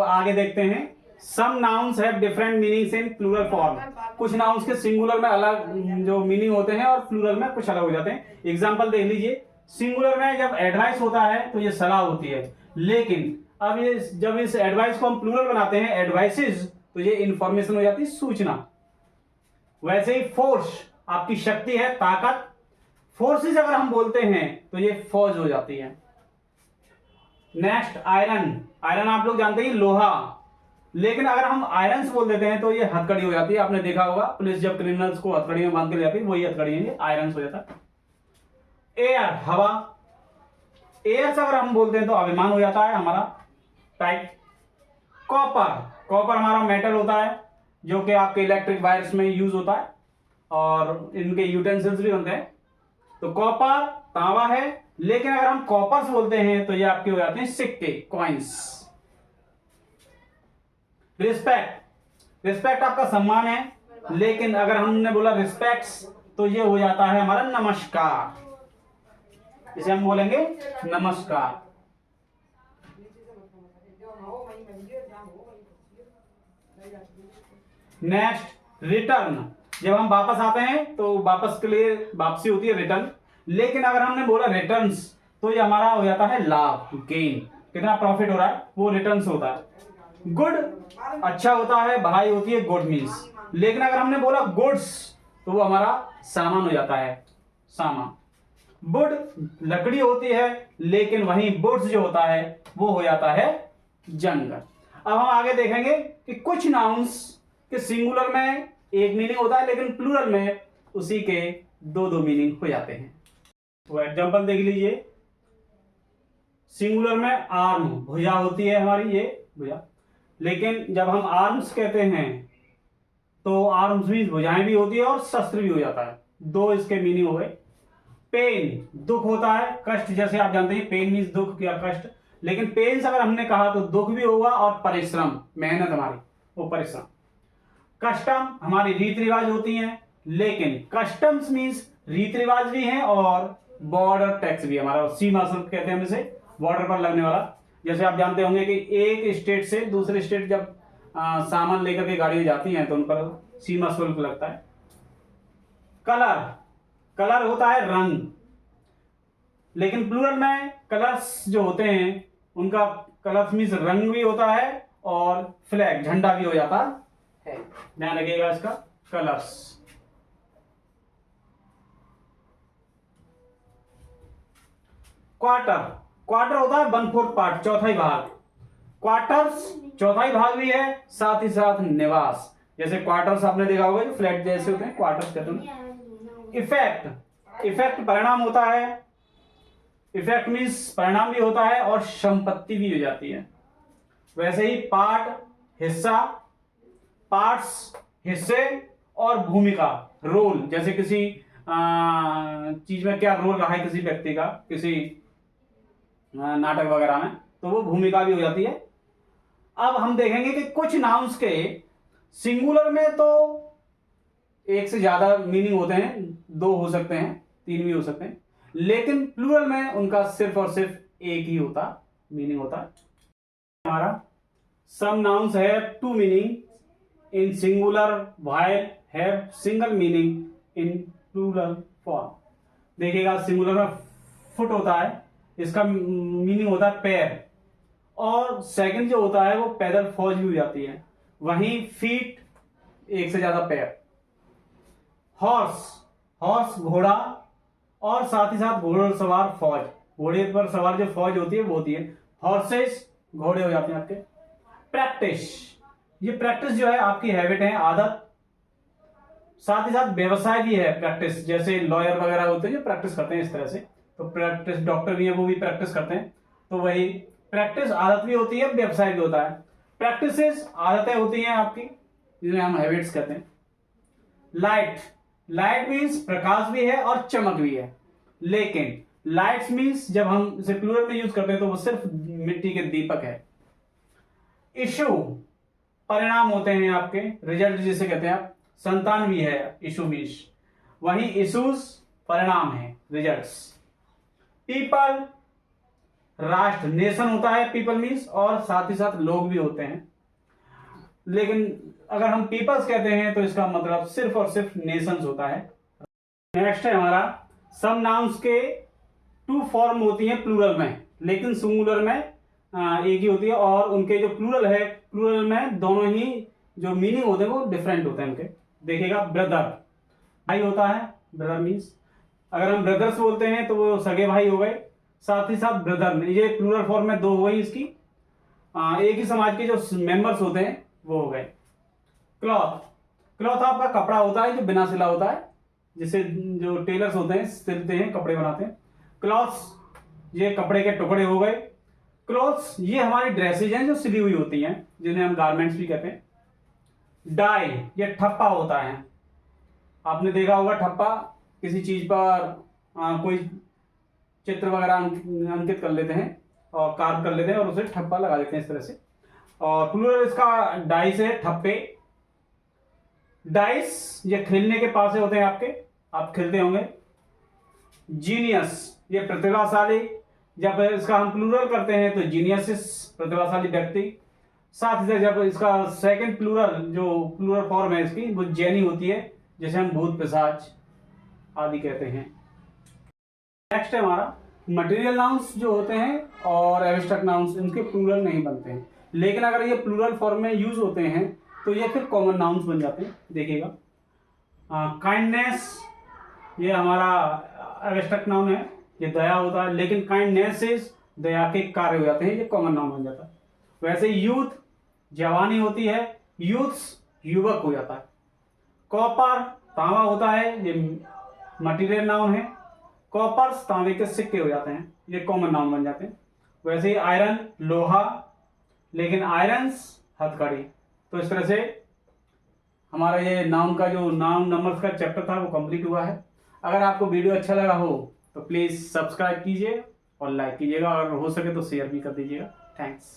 तो आगे देखते हैं, some nouns have different meanings in plural form. कुछ नाउन्स के सिंगुलर में अलग जो मीनिंग होते हैं और प्लूरल में कुछ अलग हो जाते हैं। एग्जांपल देख लीजिए, सिंगुलर में जब एडवाइस होता है तो ये सलाह होती है, लेकिन अब ये जब इस एडवाइस को हम प्लूरल बनाते हैं एडवाइसेस, तो ये इंफॉर्मेशन हो जाती है, सूचना। वैसे ही फोर्स आपकी शक्ति है, ताकत। फोर्सेस अगर हम बोलते हैं तो ये फौज हो जाती है। नेक्स्ट आयरन, आयरन आप लोग जानते हैं लोहा, लेकिन अगर हम आयरन से बोल देते हैं तो ये हथकड़ी हो जाती है। आपने देखा होगा पुलिस जब क्रिमिनल्स को हथकड़ी में बांध के ले जाती है, वही हथकड़ी है, आयरन हो जाता है। एयर, हवा, एयर से अगर हम बोलते हैं तो अभिमान हो जाता है हमारा, टाइप। कॉपर, कॉपर हमारा मेटल होता है जो कि आपके इलेक्ट्रिक वायर्स में यूज होता है और इनके यूटेंसिल्स भी बनते हैं। तो कॉपर तांबा है, लेकिन अगर हम कॉपर से बोलते हैं तो ये आपके हो जाते हैं सिक्के, कॉइन्स। रिस्पेक्ट, रिस्पेक्ट आपका सम्मान है, लेकिन अगर हमने बोला रिस्पेक्ट्स तो ये हो जाता है हमारा नमस्कार, इसे हम बोलेंगे नमस्कार। नेक्स्ट रिटर्न, जब हम वापस आते हैं तो वापस के लिए वापसी होती है रिटर्न, लेकिन अगर हमने बोला रिटर्न्स तो ये हमारा हो जाता है लाभ, गेन, कितना प्रॉफिट हो रहा है वो रिटर्न्स होता है। गुड अच्छा होता है, भलाई होती है, गुड मीन्स। लेकिन अगर हमने बोला गुड्स तो वो हमारा सामान हो जाता है, सामान। वुड लकड़ी होती है, लेकिन वहीं वुड्स जो होता है वो हो जाता है जंगल। अब हम आगे देखेंगे कि कुछ नाउन्स के सिंगुलर में एक मीनिंग होता है, लेकिन प्लूरल में उसी के दो दो मीनिंग हो जाते हैं। तो एग्जांपल देख लीजिए, सिंगुलर में आर्म, भुजा होती है हमारी, ये भुजा, लेकिन जब हम आर्म्स कहते हैं तो आर्म्स मीन्स भुजाएं भी होती है और शस्त्र भी हो जाता है, दो इसके मीनिंग हो गए। पेन, दुख होता है, कष्ट, जैसे आप जानते हैं पेन मीन्स दुख या कष्ट, लेकिन पेन अगर हमने कहा तो दुख भी होगा और परिश्रम, मेहनत हमारी, वो परिश्रम। कस्टम हमारी रीति रिवाज होती हैं, लेकिन कस्टम्स मीन्स रीति रिवाज भी हैं और बॉर्डर टैक्स भी, हमारा सीमा शुल्क कहते हैं हम इसे, बॉर्डर पर लगने वाला। जैसे आप जानते होंगे कि एक स्टेट से दूसरे स्टेट जब सामान लेकर के गाड़ी जाती हैं तो उन पर सीमा शुल्क लगता है। कलर, कलर होता है रंग, लेकिन प्लूरल में कलर्स जो होते हैं उनका कलर्स मीन्स रंग भी होता है और फ्लैग, झंडा भी हो जाता है, ध्यान रखिएगा इसका। कलर्स। क्वार्टर, क्वार्टर होता है 1/4 पार्ट, चौथाई भाग। क्वार्टर्स चौथाई भाग भी है, साथ ही साथ निवास, जैसे क्वार्टर्स आपने देखा होगा जो फ्लैट जैसे होते हैं, क्वार्टर्स कहते हैं। इफेक्ट, इफेक्ट परिणाम होता है, इफेक्ट मीन्स परिणाम भी होता है और संपत्ति भी हो जाती है। वैसे ही पार्ट हिस्सा, पार्ट्स हिस्से, और भूमिका रोल, जैसे किसी चीज में क्या रोल रहा है किसी व्यक्ति का, किसी नाटक वगैरह में, तो वो भूमिका भी हो जाती है। अब हम देखेंगे कि कुछ नाउन्स के सिंगुलर में तो एक से ज्यादा मीनिंग होते हैं, दो हो सकते हैं, तीन भी हो सकते हैं, लेकिन प्लूरल में उनका सिर्फ और सिर्फ एक ही होता मीनिंग होता है। हमारा some nouns have two meaning in singular while have single meaning in plural form. देखिएगा सिंगुलर में फुट होता है, इसका मीनिंग होता है पैर, और सेकंड जो होता है वो पैदल फौज भी हो जाती है, वहीं फीट एक से ज्यादा पैर। हॉर्स, हॉर्स घोड़ा, और साथ ही साथ घोड़े सवार फौज, घोड़े पर सवार जो फौज होती है वो होती है। हॉर्सेस घोड़े हो जाते हैं आपके। प्रैक्टिस, ये प्रैक्टिस जो है आपकी हैबिट है, आदत, साथ ही साथ व्यवसाय भी है प्रैक्टिस, जैसे लॉयर वगैरह होते हैं जो प्रैक्टिस करते हैं इस तरह से, तो प्रैक्टिस, डॉक्टर भी है वो भी प्रैक्टिस करते हैं, तो वही प्रैक्टिस आदत भी होती है, व्यवसाय भी होता है। प्रैक्टिसेस आदतें होती हैं आपकी, जिन्हें हम हैबिट्स कहते हैं। लाइट, लाइट मीन्स प्रकाश भी है और चमक भी है, लेकिन लाइट्स मीन्स जब हम इसे प्लूरल में यूज करते हैं तो वो सिर्फ मिट्टी के दीपक है। इशू परिणाम होते हैं आपके, रिजल्ट जिसे कहते हैं आप, संतान भी है इशू मीन्स, वहीं इशूज परिणाम है, रिजल्ट्स। पीपल राष्ट्र नेशन होता है, पीपल मीन्स, और साथ ही साथ लोग भी होते हैं। लेकिन अगर हम पीपल्स कहते हैं तो इसका मतलब सिर्फ और सिर्फ नेशंस होता है। नेक्स्ट है हमारा सम नाउन्स के टू फॉर्म होती है प्लूरल में, लेकिन सिंगुलर में एक ही होती है, और उनके जो प्लूरल है, प्लूरल में दोनों ही जो मीनिंग होते हैं वो डिफरेंट होते हैं उनके। देखिएगा, ब्रदर भाई होता है, ब्रदर मीन्स, अगर हम ब्रदर्स बोलते हैं तो वो सगे भाई हो गए, साथ ही साथ ब्रदर, ये प्लूरल फॉर्म में दो हो गई इसकी, एक ही समाज के जो मेंबर्स होते हैं वो हो गए। क्लॉथ, क्लॉथ आपका कपड़ा होता है जो बिना सिला होता है, जिसे जो टेलर्स होते हैं सिलते हैं, कपड़े बनाते हैं। क्लॉथ्स ये कपड़े के टुकड़े हो गए। क्लॉथ्स ये हमारी ड्रेसेज हैं जो सिली हुई होती हैं, जिन्हें हम गारमेंट्स भी कहते हैं। डाई ये ठप्पा होता है, आपने देखा होगा ठप्पा, किसी चीज पर कोई चित्र वगैरह अंकित कर लेते हैं और कार्व कर लेते हैं और उसे ठप्पा लगा देते हैं इस तरह से। और प्लूरल इसका डाइस है, ठप्पे। डाइस ये खेलने के पास होते हैं आपके, आप खेलते होंगे। जीनियस ये प्रतिभाशाली, जब इसका हम प्लूरल करते हैं तो जीनियसिस प्रतिभाशाली व्यक्ति। साथ ही साथ जब इसका सेकंड प्लूरल जो प्लूरल फॉर्म है इसकी वो जेनी होती है, जैसे हम भूत पिशाच आदि कहते हैं। नेक्स्ट है हमारा मटेरियल नाउन्स जो होते हैं और एब्स्ट्रैक्ट नाउन्स, इनके प्लूरल नहीं बनते हैं, लेकिन अगर ये प्लूरल फॉर्म में यूज होते हैं तो ये फिर कॉमन नाउन्स बन जाते हैं। देखिएगा, काइंडनेस ये हमारा एब्स्ट्रैक्ट नाउन है, ये दया होता है, लेकिन काइंडनेस इज दया के कार्य हो जाते हैं, ये कॉमन नाउन बन जाता है। वैसे यूथ जवानी होती है, यूथ्स युवक हो जाता है। कॉपर तांबा होता है, ये मटेरियल नाउन है। कॉपर्स तांबे के सिक्के हो जाते हैं, ये कॉमन नाउन बन जाते हैं। वैसे ही आयरन लोहा, लेकिन आयरन्स हथकड़ी। तो इस तरह से हमारा ये नाउन का जो नाउन नंबर्स का चैप्टर था वो कंप्लीट हुआ है। अगर आपको वीडियो अच्छा लगा हो तो प्लीज़ सब्सक्राइब कीजिए और लाइक कीजिएगा, और हो सके तो शेयर भी कर दीजिएगा। थैंक्स।